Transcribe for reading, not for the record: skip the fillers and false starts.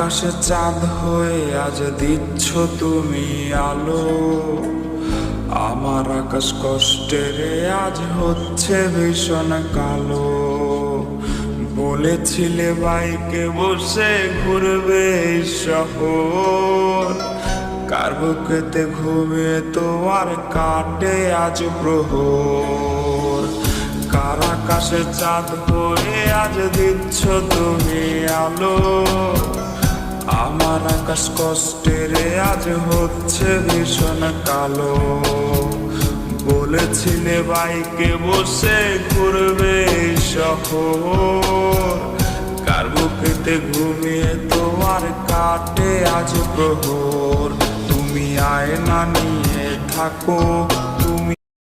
আকাশে চাঁদ হয়ে আজ দিচ্ছ তুমি আলো। আমার আকাশ কষ্টেরে আজ হচ্ছে ভীষণ কালো। বলেছিলে বাইকে বসে ঘুরবে এই শহর, কার বুকেতে ঘুমিয়ে তোমার কাটে আজ প্রহর। কার আকাশে চাঁদ হয়ে আজ দিচ্ছ তুমি আলো। আমার আকাশ কষ্টেরে আজ হচ্ছে ভীষণ কালো। বলেছিলে বাইকে বসে ঘুরবে এই শহর, কার বুকেতে ঘুমিয়ে তোমার কাটে আজ প্রহর। তুমি আয়না নিয়ে থাকো,